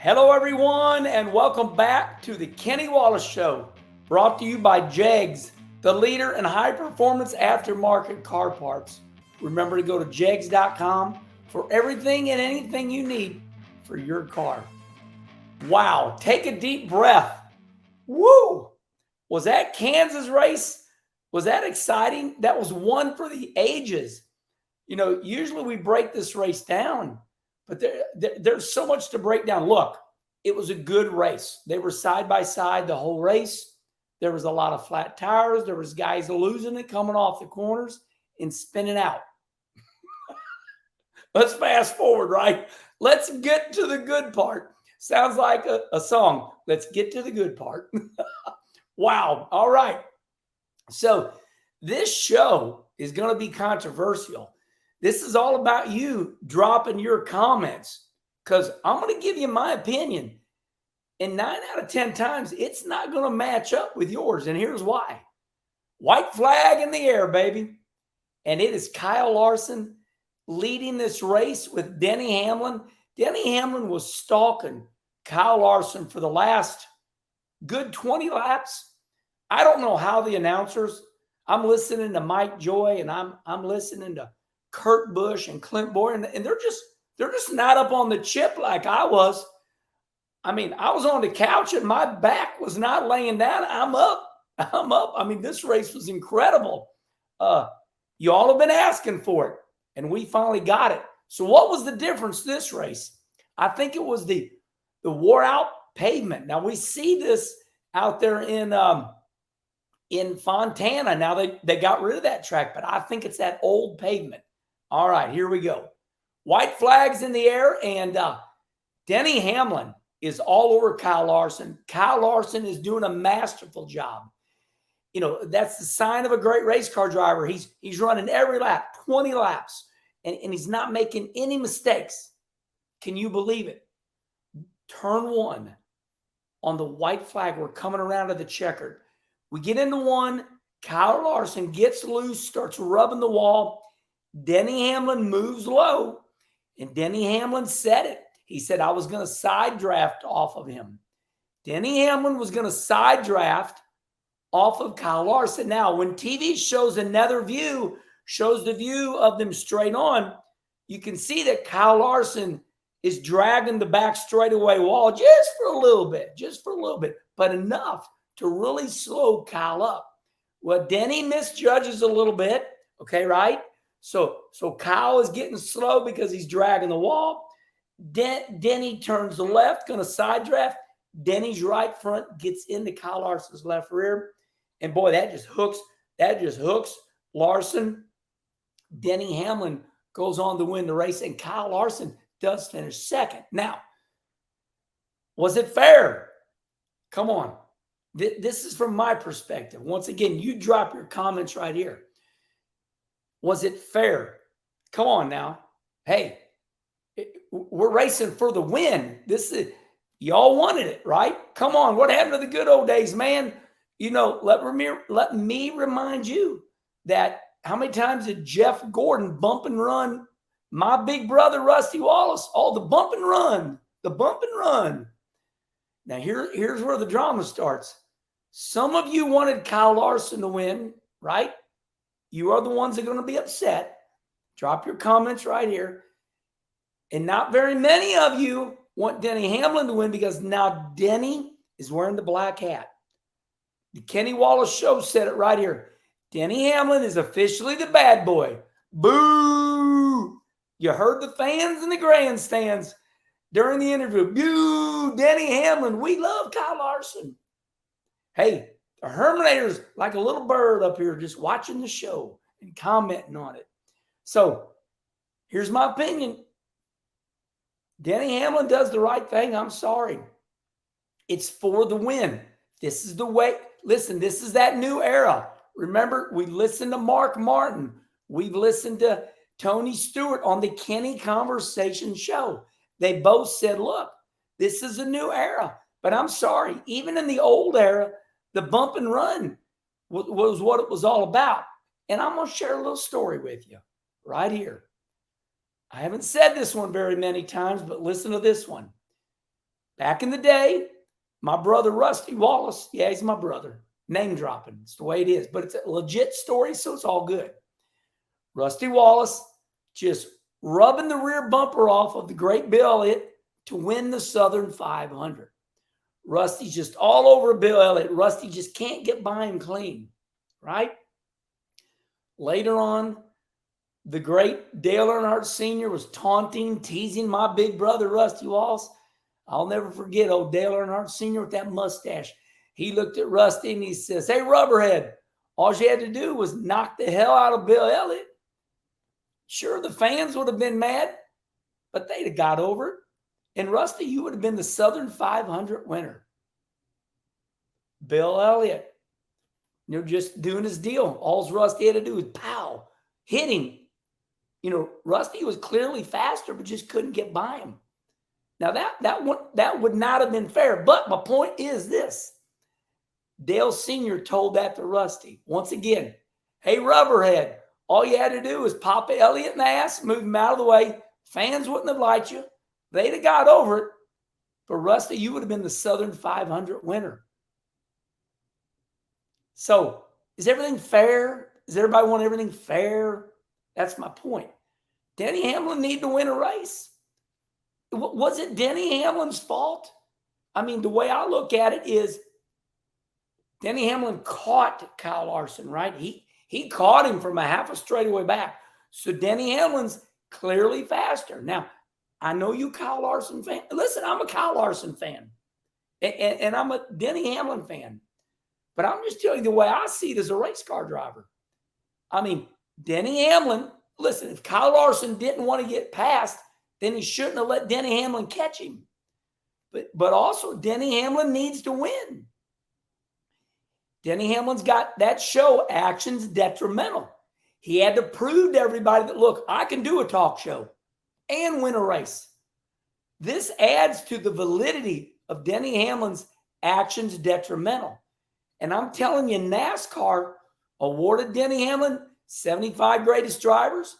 Hello, everyone, and welcome back to the Kenny Wallace Show, brought to you by JEGS, the leader in high-performance aftermarket car parts. Remember to go to jegs.com for everything and anything you need for your car. Wow, take a deep breath. Woo! Was that Kansas race? Was that exciting? That was one for the ages. You know, usually we break this race down, but there's so much to break down. Look, it was a good race. They were side by side the whole race. There was a lot of flat tires. There was guys losing it, coming off the corners and spinning out. Let's fast forward, right? Let's get to the good part. Sounds like a song. Let's get to the good part. Wow. All right. So this show is going to be controversial. This is all about you dropping your comments because I'm going to give you my opinion. And 9 out of 10 times, it's not going to match up with yours. And here's why. White flag in the air, baby. And it is Kyle Larson leading this race with Denny Hamlin. Denny Hamlin was stalking Kyle Larson for the last good 20 laps. I don't know how the announcers, I'm listening to Mike Joy and I'm listening to Kurt Busch and Clint Boyer, and they're just not up on the chip like I was. I mean, I was on the couch and my back was not laying down. I'm up. I mean, this race was incredible. You all have been asking for it, and we finally got it. So what was the difference this race? I think it was the wore out pavement. Now we see this out there in Fontana. Now they got rid of that track, but I think it's that old pavement. All right, here we go. White flags in the air, and Denny Hamlin is all over Kyle Larson. Kyle Larson is doing a masterful job. You know, that's the sign of a great race car driver. He's running every lap, 20 laps, and he's not making any mistakes. Can you believe it? Turn one on the white flag. We're coming around to the checkered. We get into one. Kyle Larson gets loose, starts rubbing the wall. Denny Hamlin moves low, and Denny Hamlin said it. He said, I was going to side draft off of him. Denny Hamlin was going to side draft off of Kyle Larson. Now, when TV shows another view, shows the view of them straight on, you can see that Kyle Larson is dragging the back straightaway wall just for a little bit, but enough to really slow Kyle up. Well, Denny misjudges a little bit, okay, right? So Kyle is getting slow because he's dragging the wall. Denny turns left, going to side draft. Denny's right front gets into Kyle Larson's left rear. And boy, that just hooks Larson. Denny Hamlin goes on to win the race, and Kyle Larson does finish second. Now, was it fair? Come on. This is from my perspective. Once again, you drop your comments right here. Was it fair? Come on now. Hey, we're racing for the win. Y'all wanted it, right? Come on. What happened to the good old days, man? You know, let me remind you that how many times did Jeff Gordon bump and run my big brother, Rusty Wallace? Oh, the bump and run. Now, here's where the drama starts. Some of you wanted Kyle Larson to win, right? You are the ones that are going to be upset. Drop your comments right here. And not very many of you want Denny Hamlin to win because now Denny is wearing the black hat. The Kenny Wallace Show said it right here. Denny Hamlin is officially the bad boy. Boo! You heard the fans in the grandstands during the interview. Boo! Denny Hamlin. We love Kyle Larson. Hey, the Herminator's like a little bird up here just watching the show and commenting on it. So here's my opinion. Denny Hamlin does the right thing. I'm sorry. It's for the win. This is the way. Listen, this is that new era. Remember, we listened to Mark Martin. We've listened to Tony Stewart on the Kenny Conversation show. They both said, look, this is a new era. But I'm sorry, even in the old era, the bump and run was what it was all about. And I'm going to share a little story with you right here. I haven't said this one very many times, but listen to this one. Back in the day, my brother Rusty Wallace, yeah, he's my brother. Name dropping. It's the way it is. But it's a legit story, so it's all good. Rusty Wallace just rubbing the rear bumper off of the great Bill Elliott to win the Southern 500. Rusty's just all over Bill Elliott. Rusty just can't get by him clean, right? Later on, the great Dale Earnhardt Sr. was taunting, teasing my big brother, Rusty Wallace. I'll never forget old Dale Earnhardt Sr. with that mustache. He looked at Rusty and he says, "Hey, Rubberhead, all you had to do was knock the hell out of Bill Elliott." Sure, the fans would have been mad, but they'd have got over it. And Rusty, you would have been the Southern 500 winner. Bill Elliott, just doing his deal. All Rusty had to do was pow, hit him. Rusty was clearly faster, but just couldn't get by him. Now, that would not have been fair. But my point is this. Dale Sr. told that to Rusty. Once again, "Hey, Rubberhead, all you had to do was pop Elliott in the ass, move him out of the way. Fans wouldn't have liked you. They'd have got over it. But Rusty, you would have been the Southern 500 winner." So, is everything fair? Does everybody want everything fair? That's my point. Denny Hamlin needed to win a race. Was it Denny Hamlin's fault? I mean, the way I look at it is Denny Hamlin caught Kyle Larson, right? He caught him from a half a straightaway back. So Denny Hamlin's clearly faster. Now, I know you Kyle Larson fan. Listen, I'm a Kyle Larson fan. And I'm a Denny Hamlin fan. But I'm just telling you the way I see it as a race car driver. I mean, Denny Hamlin, listen, if Kyle Larson didn't want to get past, then he shouldn't have let Denny Hamlin catch him. But also, Denny Hamlin needs to win. Denny Hamlin's got that show, Actions Detrimental. He had to prove to everybody that, look, I can do a talk show and win a race. This adds to the validity of Denny Hamlin's Actions Detrimental. And I'm telling you, NASCAR awarded Denny Hamlin 75 greatest drivers.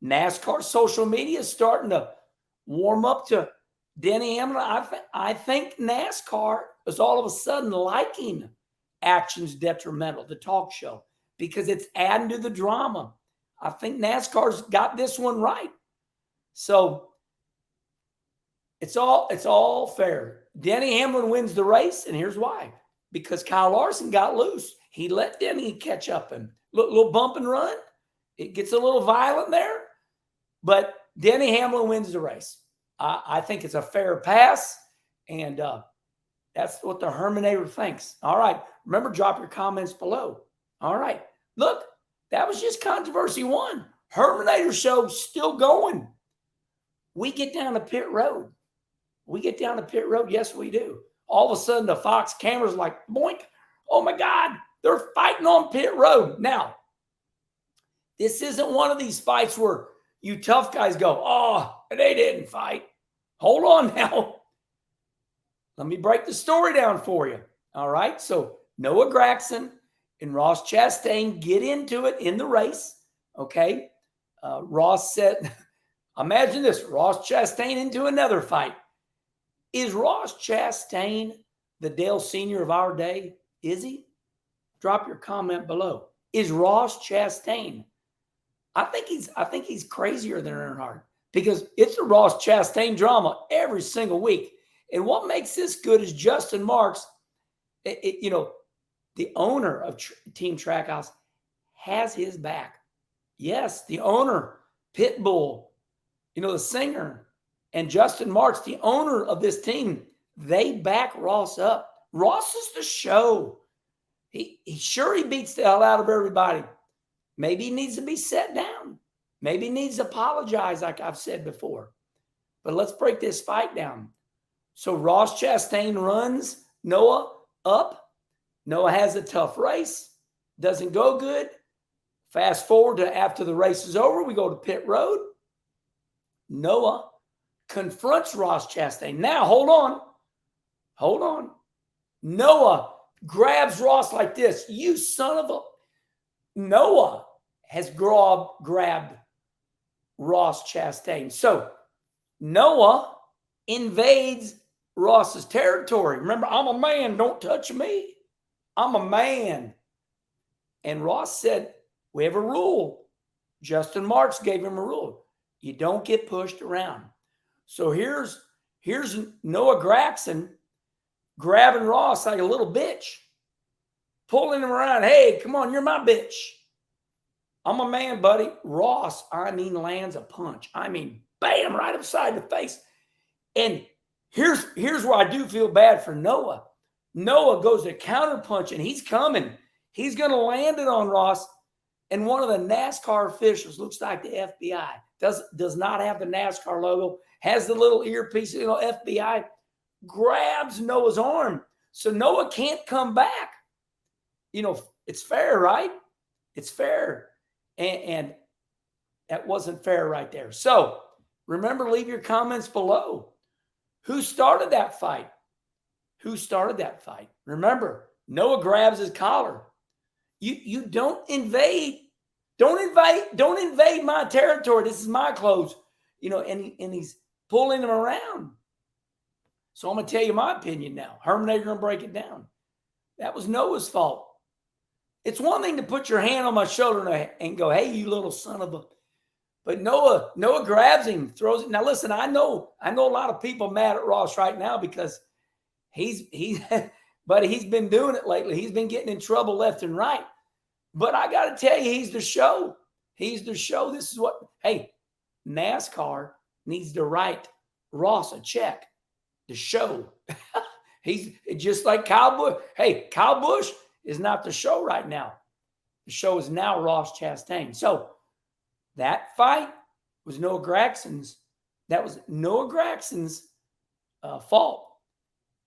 NASCAR social media is starting to warm up to Denny Hamlin. I think NASCAR is all of a sudden liking Actions Detrimental, the talk show, because it's adding to the drama. I think NASCAR's got this one right. So it's all fair. Denny Hamlin wins the race, and here's why. Because Kyle Larson got loose. He let Denny catch up and little bump and run. It gets a little violent there, but Denny Hamlin wins the race. I think it's a fair pass, and that's what the Herminator thinks. All right. Remember, drop your comments below. All right. Look, that was just controversy one. Herminator show still going. We get down to pit road. Yes, we do. All of a sudden, the Fox cameras like, boink. Oh, my God. They're fighting on pit road. Now, this isn't one of these fights where you tough guys go, "Oh, they didn't fight." Hold on now. Let me break the story down for you. All right. So Noah Gragson and Ross Chastain get into it in the race. Okay. Ross said, imagine this, Ross Chastain into another fight. Is Ross Chastain the Dale Sr. of our day? Is he? Drop your comment below. Is Ross Chastain? I think he's crazier than Earnhardt, because it's a Ross Chastain drama every single week. And what makes this good is Justin Marks, the owner of Team Trackhouse, has his back. Yes, the owner, Pitbull, the singer, and Justin Marks, the owner of this team, they back Ross up. Ross is the show. He beats the hell out of everybody. Maybe he needs to be set down. Maybe he needs to apologize, like I've said before. But let's break this fight down. So Ross Chastain runs Noah up. Noah has a tough race. Doesn't go good. Fast forward to after the race is over, we go to pit road. Noah confronts Ross Chastain. Now, hold on. Noah grabs Ross like this. You son of a... Noah has grabbed Ross Chastain. So Noah invades Ross's territory. Remember, I'm a man. Don't touch me. I'm a man. And Ross said, we have a rule. Justin Marks gave him a rule. You don't get pushed around. So here's Noah Gragson grabbing Ross like a little bitch, pulling him around. Hey, come on, you're my bitch. I'm a man, buddy. Ross, lands a punch. Bam, right upside the face. And here's where I do feel bad for Noah. Noah goes to counterpunch, and he's coming. He's going to land it on Ross. And one of the NASCAR officials, looks like the FBI, does not have the NASCAR logo, has the little earpiece, FBI, grabs Noah's arm. So Noah can't come back. It's fair, right? It's fair. And that wasn't fair right there. So remember, leave your comments below. Who started that fight? Who started that fight? Remember, Noah grabs his collar. You don't invade. Don't invade my territory. This is my clothes. And he's pulling him around. So I'm going to tell you my opinion now. Herminator going to break it down. That was Noah's fault. It's one thing to put your hand on my shoulder and go, hey, you little son of a. But Noah grabs him, throws it. Now listen, I know a lot of people mad at Ross right now because he's been doing it lately. He's been getting in trouble left and right. But I got to tell you, he's the show. He's the show. This is what, hey, NASCAR needs to write Ross a check. The show. He's just like Kyle Busch. Hey, Kyle Busch is not the show right now. The show is now Ross Chastain. So that fight was Noah Gragson's. That was Noah Gragson's fault.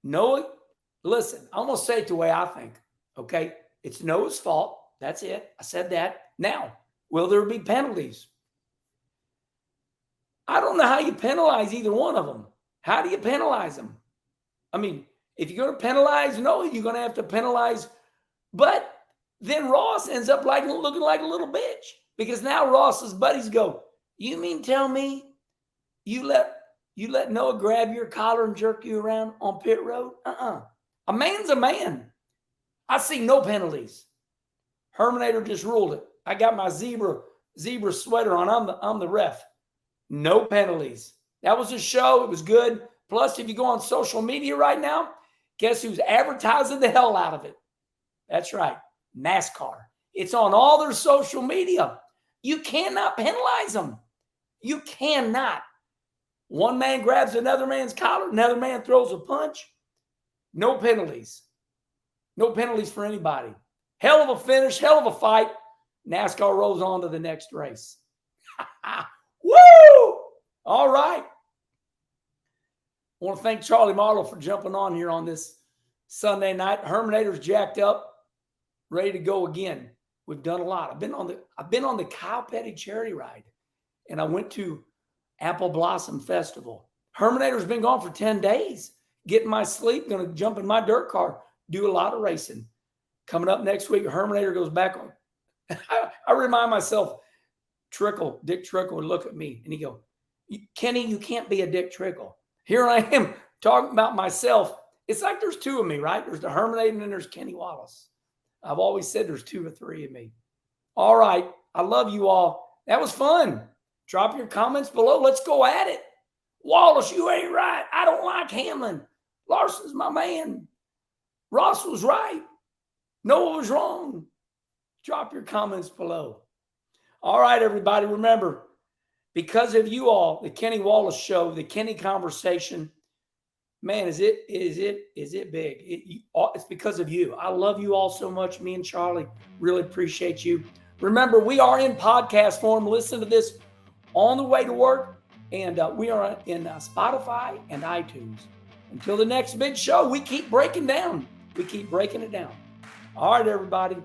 Noah, listen, I'm going to say it the way I think, okay? It's Noah's fault. That's it. I said that. Now, will there be penalties? I don't know how you penalize either one of them. How do you penalize them? If you're going to penalize Noah, you're going to have to penalize. But then Ross ends up looking like a little bitch because now Ross's buddies go, you mean tell me you let Noah grab your collar and jerk you around on pit road? A man's a man. I see no penalties. Herminator just ruled it. I got my zebra sweater on. I'm the ref. No penalties. That was a show. It was good. Plus, if you go on social media right now, guess who's advertising the hell out of it? That's right. NASCAR. It's on all their social media. You cannot penalize them. You cannot. One man grabs another man's collar, another man throws a punch. No penalties. No penalties for anybody. Hell of a finish, hell of a fight. NASCAR rolls on to the next race. Woo! All right. I want to thank Charlie Marlowe for jumping on here on this Sunday night. Herminator's jacked up, ready to go again. We've done a lot. I've been on the Kyle Petty charity ride, and I went to Apple Blossom Festival. Herminator's been gone for 10 days. Getting my sleep, going to jump in my dirt car, do a lot of racing. Coming up next week, Herminator goes back on. I remind myself, Dick Trickle would look at me and he'd go, Kenny, you can't be a Dick Trickle. Here I am talking about myself. It's like there's two of me, right? There's the Herminator and then there's Kenny Wallace. I've always said there's 2 or 3 of me. All right. I love you all. That was fun. Drop your comments below. Let's go at it. Wallace, you ain't right. I don't like Hamlin. Larson's my man. Ross was right. Noah was wrong. Drop your comments below. All right, everybody. Remember, because of you all, the Kenny Wallace Show, the Kenny Conversation, man, is it big? It's because of you. I love you all so much. Me and Charlie really appreciate you. Remember, we are in podcast form. Listen to this on the way to work, and we are in Spotify and iTunes. Until the next big show, we keep breaking down. We keep breaking it down. All right, everybody.